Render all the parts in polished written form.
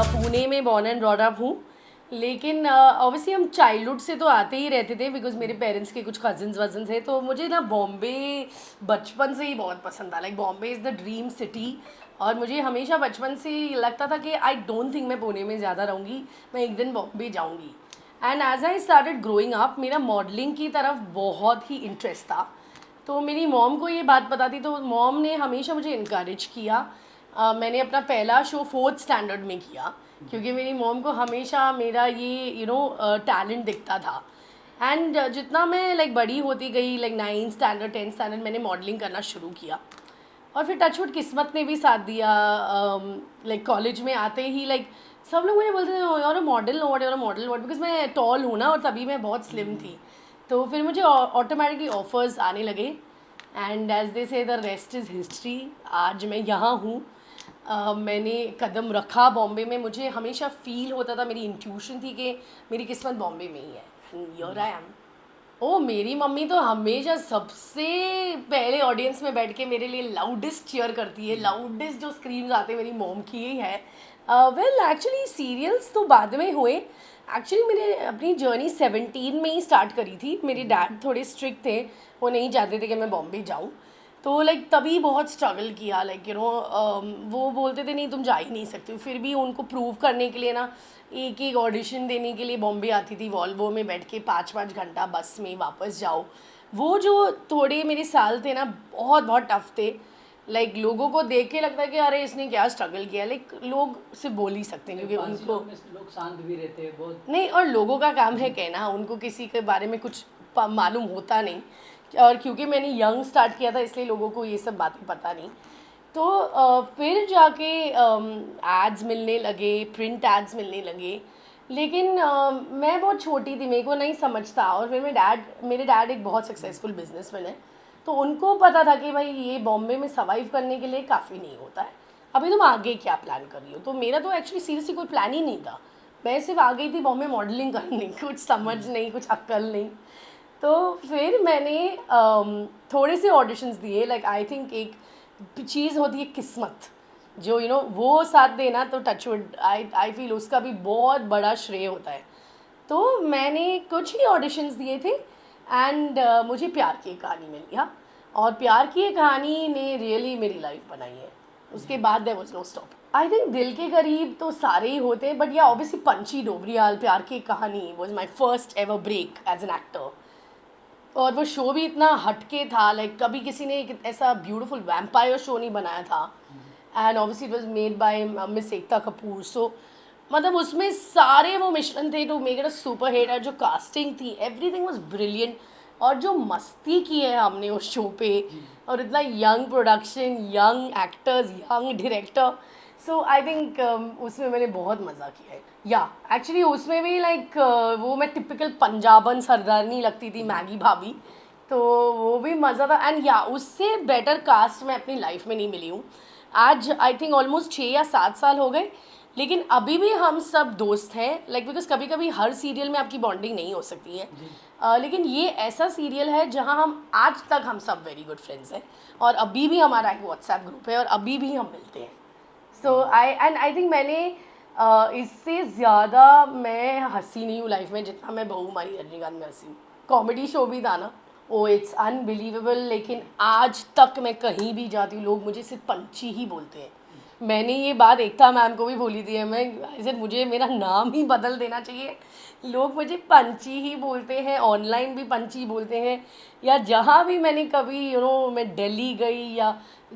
पुणे में born and brought up हूँ, लेकिन ऑब्वियसली हम चाइल्डहुड से तो आते ही रहते थे बिकॉज मेरे पेरेंट्स के कुछ कजिन्स वजन थे, तो मुझे ना बॉम्बे बचपन से ही बहुत पसंद था। Like Bombay is the dream city. और मुझे हमेशा बचपन से ही लगता था कि आई डोंट थिंक मैं पुणे में ज़्यादा रहूँगी, मैं एक दिन बॉम्बे जाऊँगी। And as I started growing up मेरा मॉडलिंग की तरफ बहुत ही इंटरेस्ट था। तो मेरी मॉम को ये बात पता थी, तो मॉम ने हमेशा मुझे इनकरेज किया। मैंने अपना पहला शो 4th स्टैंडर्ड में किया क्योंकि मेरी मॉम को हमेशा मेरा ये टैलेंट दिखता था। एंड जितना मैं लाइक बड़ी होती गई, like 9th standard 10th standard, मैंने मॉडलिंग करना शुरू किया। और फिर टचवुड किस्मत ने भी साथ दिया। लाइक कॉलेज में आते ही लाइक सब लोग मुझे बोलते थे और मॉडल व्हाट, और मॉडल व्हाट, बिकॉज मैं टॉल हूँ ना और तभी मैं बहुत स्लिम थी। तो फिर मुझे ऑटोमेटिकली ऑफर्स आने लगे एंड एज दे से द रेस्ट इज़ हिस्ट्री। आज मैं यहाँ हूँ। मैंने कदम रखा बॉम्बे में। मुझे हमेशा फील होता था, मेरी इंट्यूशन थी कि मेरी किस्मत बॉम्बे में ही है। Here I am. ओ मेरी मम्मी तो हमेशा सबसे पहले ऑडियंस में बैठ के मेरे लिए लाउडेस्ट चीयर करती है। लाउडेस्ट जो स्क्रीम्स आते हैं मेरी मॉम की ही है। वेल एक्चुअली सीरियल्स तो बाद में हुए। एक्चुअली मैंने अपनी जर्नी 17 में ही स्टार्ट करी थी। मेरे डैड थोड़े स्ट्रिक्ट थे, वो नहीं चाहते थे कि मैं बॉम्बे जाऊँ। तो लाइक तभी बहुत स्ट्रगल किया। लाइक वो बोलते थे नहीं तुम जा ही नहीं सकती हो। फिर भी उनको प्रूव करने के लिए ना एक एक ऑडिशन देने के लिए बॉम्बे आती थी, वॉल्वो में बैठ के 5-5 घंटा बस में वापस जाओ। वो जो थोड़े मेरे साल थे ना बहुत बहुत टफ थे। लाइक लोगों को देख के लगता है कि अरे इसने क्या स्ट्रगल किया। लाइक लोग सिर्फ बोल ही सकते हैं क्योंकि उनको लोग शांत भी रहते हैं बहुत। नहीं, और लोगों का काम है कहना, उनको किसी के बारे में कुछ मालूम होता नहीं। और क्योंकि मैंने यंग स्टार्ट किया था इसलिए लोगों को ये सब बातें पता नहीं। तो फिर जाके एड्स मिलने लगे, प्रिंट एड्स मिलने लगे। लेकिन मैं बहुत छोटी थी, मेरे को नहीं समझता। और फिर मेरे डैड एक बहुत सक्सेसफुल बिजनेसमैन है, तो उनको पता था कि भाई ये बॉम्बे में सर्वाइव करने के लिए काफ़ी नहीं होता है। अभी तुम आगे क्या प्लान कर रही हो? तो मेरा तो एक्चुअली सीरियसली कोई प्लान ही नहीं था। मैं सिर्फ आ गई थी बॉम्बे मॉडलिंग करने, कुछ समझ नहीं, कुछ अक्ल नहीं। तो फिर मैंने थोड़े से ऑडिशंस दिए। लाइक आई थिंक एक चीज़ होती है किस्मत, जो वो साथ देना, तो टचवुड आई फील उसका भी बहुत बड़ा श्रेय होता है। तो मैंने कुछ ही ऑडिशंस दिए थे एंड मुझे प्यार की एक कहानी मिल गया। और प्यार की एक कहानी ने रियली मेरी लाइफ बनाई है। उसके बाद there was no stop. I think दिल के करीब तो सारे ही होते हैं, बट या ऑब्वियसली पंची डोबरियाल प्यार की कहानी was my first ever break as an actor. और वो शो भी इतना हटके था। लाइक कभी किसी ने एक ऐसा ब्यूटीफुल वैम्पायर शो नहीं बनाया था। And obviously it was made by miss Ekta Kapoor. So मतलब उसमें सारे वो मिश्रण थे to make it a super hit. और जो कास्टिंग थी, एवरीथिंग वाज ब्रिलियंट। और जो मस्ती की है हमने उस शो पे, और इतना young production, young actors, young director. So I think उसमें मैंने बहुत मज़ा किया है। या एक्चुअली उसमें भी लाइक वो मैं टिपिकल पंजाबन सरदारनी लगती थी, मैगी भाभी। तो वो भी मज़ा था। एंड या उससे बेटर कास्ट मैं अपनी लाइफ में नहीं मिली हूँ। आज आई थिंक ऑलमोस्ट 6 या 7 साल हो गए, लेकिन अभी भी हम सब दोस्त हैं। लाइक बिकॉज कभी कभी हर सीरियल में आपकी बॉन्डिंग नहीं हो सकती है। लेकिन ये ऐसा सीरियल है जहाँ आज तक हम सब वेरी गुड फ्रेंड्स हैं। और अभी भी हमारा एक व्हाट्सएप ग्रुप है और अभी भी हम मिलते हैं। सो आई थिंक मैंने इससे ज़्यादा मैं हंसी नहीं हूँ लाइफ में जितना मैं बहू हमारी रजनीकांत में हंसी हूँ। कॉमेडी शो भी था ना, ओ इट्स अनबिलीवेबल। लेकिन आज तक मैं कहीं भी जाती हूँ लोग मुझे सिर्फ पंची ही बोलते हैं। मैंने ये बात एकता मैम को भी बोली थी। मैं ऐसे मुझे मेरा नाम ही बदल देना चाहिए। लोग मुझे पंची ही बोलते हैं, ऑनलाइन भी पंची बोलते हैं। या जहाँ भी मैंने कभी मैं दिल्ली गई या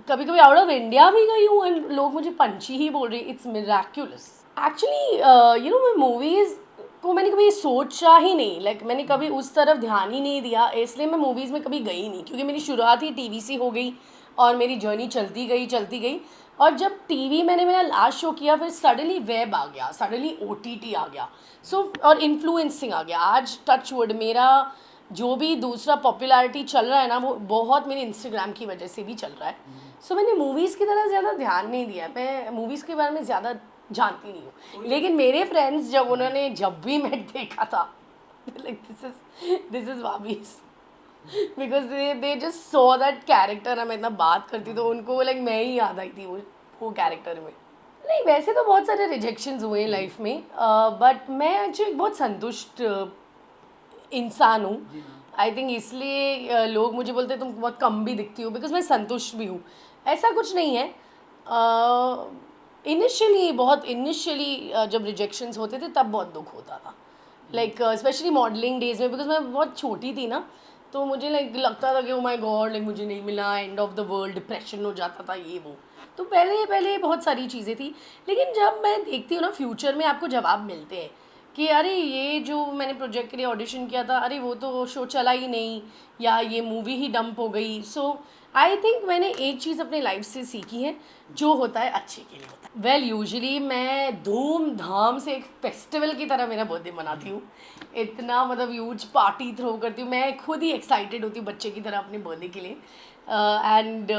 कभी कभी आउट ऑफ इंडिया भी गई हूँ एंड लोग मुझे पंची ही बोल रहे हैं। It's miraculous actually. मैं मूवीज़ को मैंने कभी सोचा ही नहीं। लाइक मैंने कभी उस तरफ ध्यान ही नहीं दिया, इसलिए मैं मूवीज़ में कभी गई नहीं। क्योंकि मेरी शुरुआत ही टीवी से हो गई और मेरी जर्नी चलती गई चलती गई। और जब टीवी मैंने मेरा लास्ट शो किया, फिर सडनली वेब आ गया, सडनली ओटीटी आ गया। सो और इन्फ्लुएंसिंग आ गया। आज टचवुड मेरा जो भी दूसरा पॉपुलैरिटी चल रहा है ना, वो बहुत मेरे इंस्टाग्राम की वजह से भी चल रहा है। सो मैंने मूवीज़ की तरह ज़्यादा ध्यान नहीं दिया। मैं मूवीज़ के बारे में ज़्यादा जानती नहीं हूँ। लेकिन मेरे फ्रेंड्स जब भी मैं देखा था लाइक दिस इज़ वाबीज़, because they just saw that character. मैं इतना बात करती तो उनको लाइक मैं ही याद आई थी वो कैरेक्टर में। नहीं, वैसे तो बहुत सारे रिजेक्शंस हुए हैं लाइफ में, बट मैं एक्चुअली बहुत संतुष्ट इंसान हूँ. जी मैम. आई थिंक इसलिए लोग मुझे बोलते हैं तुम बहुत कम भी दिखती हो, बिकॉज मैं संतुष्ट भी हूँ. ऐसा कुछ नहीं है. इनिशियली जब रिजेक्शंस होते थे तब बहुत दुख होता था, लाइक स्पेशली मॉडलिंग डेज में, बिकॉज मैं बहुत छोटी थी ना, तो मुझे लाइक लगता था कि ओ माय गॉड, लाइक मुझे नहीं मिला, end of the world, depression हो जाता था, ये वो. तो पहले पहले बहुत सारी चीज़ें थी. लेकिन जब मैं देखती हूँ ना फ्यूचर में आपको जवाब मिलते हैं कि अरे ये जो मैंने प्रोजेक्ट के लिए ऑडिशन किया था, अरे वो तो शो चला ही नहीं, या ये मूवी ही डंप हो गई. सो आई थिंक मैंने एक चीज़ अपने लाइफ से सीखी है, जो होता है अच्छे के लिए होता है. वेल यूजुअली मैं धूमधाम से एक फेस्टिवल की तरह मेरा बर्थडे मनाती हूँ. इतना मतलब ह्यूज पार्टी थ्रो करती हूँ, मैं खुद ही एक्साइटेड होती हूँ बच्चे की तरह अपने बर्थडे के लिए. एंड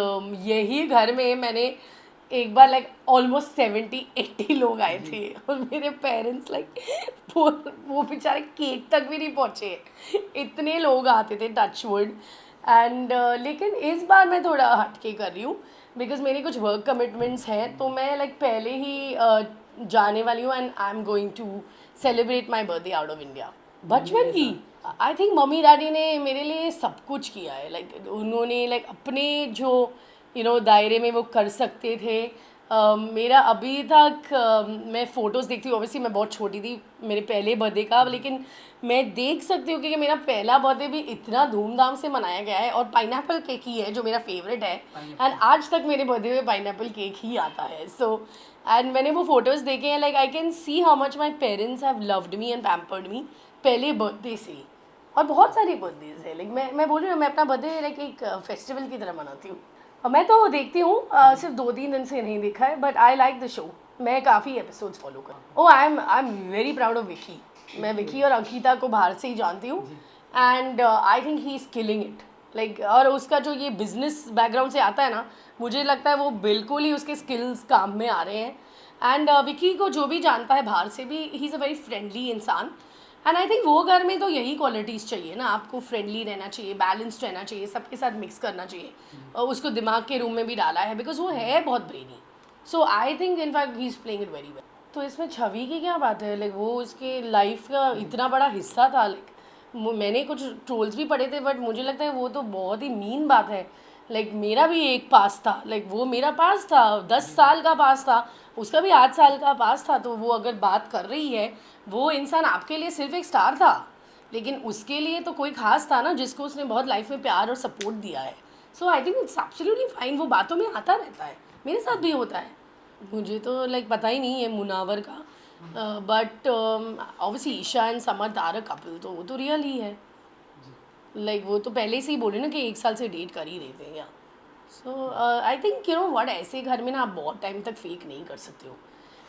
यही घर में मैंने एक बार लाइक ऑलमोस्ट 70-80 लोग आए थे, और मेरे पेरेंट्स लाइक वो बेचारे केक तक भी नहीं पहुँचे, इतने लोग आते थे, टच वुड. एंड लेकिन इस बार मैं थोड़ा हटके कर रही हूँ, बिकॉज मेरी कुछ वर्क कमिटमेंट्स हैं, तो मैं लाइक पहले ही जाने वाली हूँ, and I am going to celebrate my birthday out of India. बचपन की आई थिंक मम्मी डैडी ने मेरे लिए सब कुछ किया है. लाइक उन्होंने लाइक अपने जो दायरे में वो कर सकते थे. मेरा अभी तक मैं फ़ोटोज़ देखती हूँ, ऑब्वियसली मैं बहुत छोटी थी मेरे पहले बर्थडे का, लेकिन मैं देख सकती हूँ कि मेरा पहला बर्थडे भी इतना धूमधाम से मनाया गया है, और पाइनएप्पल केक ही है जो मेरा फेवरेट है. एंड आज तक मेरे बर्थडे में पाइनएप्पल केक ही आता है. सो एंड मैंने वो फ़ोटोज़ देखे हैं, like I can see how much my parents have loved me and pampered me पहले बर्थडे से. और बहुत सारे बर्थडेज है, लाइक मैं बोल रही हूँ, मैं अपना बर्थडे लाइक एक फेस्टिवल की तरह मनाती हूँ. मैं तो देखती हूँ, सिर्फ 2-3 दिन से नहीं देखा है, but I like the show. मैं काफ़ी एपिसोड्स फॉलो कर. Oh I am very proud of Vicky. मैं विकी और अंकिता को बाहर से ही जानती हूँ, and I think he is killing it. Like और उसका जो ये बिजनेस बैकग्राउंड से आता है ना, मुझे लगता है वो बिल्कुल ही उसके स्किल्स काम में आ रहे हैं. एंड विकी को जो भी जानता है बाहर से भी, he is a very friendly इंसान. एंड आई थिंक वो घर में तो यही क्वालिटीज़ चाहिए ना, आपको फ्रेंडली रहना चाहिए, बैलेंस्ड रहना चाहिए, सबके साथ मिक्स करना चाहिए. और उसको दिमाग के रूम में भी डाला है, बिकॉज वो है बहुत brainy. So I think in fact he is playing it very well. तो इसमें छवि की क्या बात है, लाइक वो उसके लाइफ का इतना बड़ा हिस्सा था. लाइक मैंने कुछ ट्रोल्स भी पढ़े थे, बट मुझे लगता है वो तो बहुत ही मीन बात है. लाइक मेरा भी एक पास था, लाइक वो मेरा पास था, 10 साल का पास था, उसका भी 8 साल का पास था. तो वो अगर बात कर रही है, वो इंसान आपके लिए सिर्फ एक स्टार था, लेकिन उसके लिए तो कोई खास था ना, जिसको उसने बहुत लाइफ में प्यार और सपोर्ट दिया है. So I think it's absolutely fine. वो बातों में आता रहता है, मेरे साथ भी होता है. मुझे तो लाइक पता ही नहीं है मुनावर का, but obviously Isha and Samar Tarak Kapil तो वो तो रियल ही है. लाइक वो तो पहले से ही बोले ना कि 1 साल से डेट कर ही रहे थे. या सो आई थिंक व्हाट, ऐसे घर में ना आप बहुत टाइम तक फेक नहीं कर सकते हो.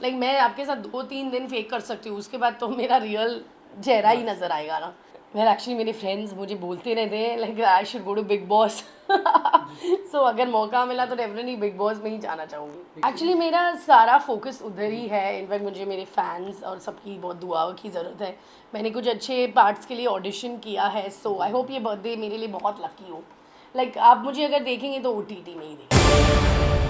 लाइक मैं आपके साथ 2-3 दिन फेक कर सकती हूँ, उसके बाद तो मेरा रियल चेहरा ही नज़र आएगा ना. वेल एक्चुअली मेरे फ्रेंड्स मुझे बोलते रहते हैं like I should go to Bigg Boss. So अगर मौका मिला तो डेफिनेटली बिग बॉस में ही जाना चाहूँगी. एक्चुअली मेरा सारा फोकस उधर ही है. इनफैक्ट मुझे मेरे फैंस और सबकी बहुत दुआओं की ज़रूरत है. मैंने कुछ अच्छे पार्ट्स के लिए ऑडिशन किया है, सो आई होप ये बर्थडे मेरे लिए बहुत लकी हो. लाइक आप मुझे अगर देखेंगे तो OTT में ही देखेंगे.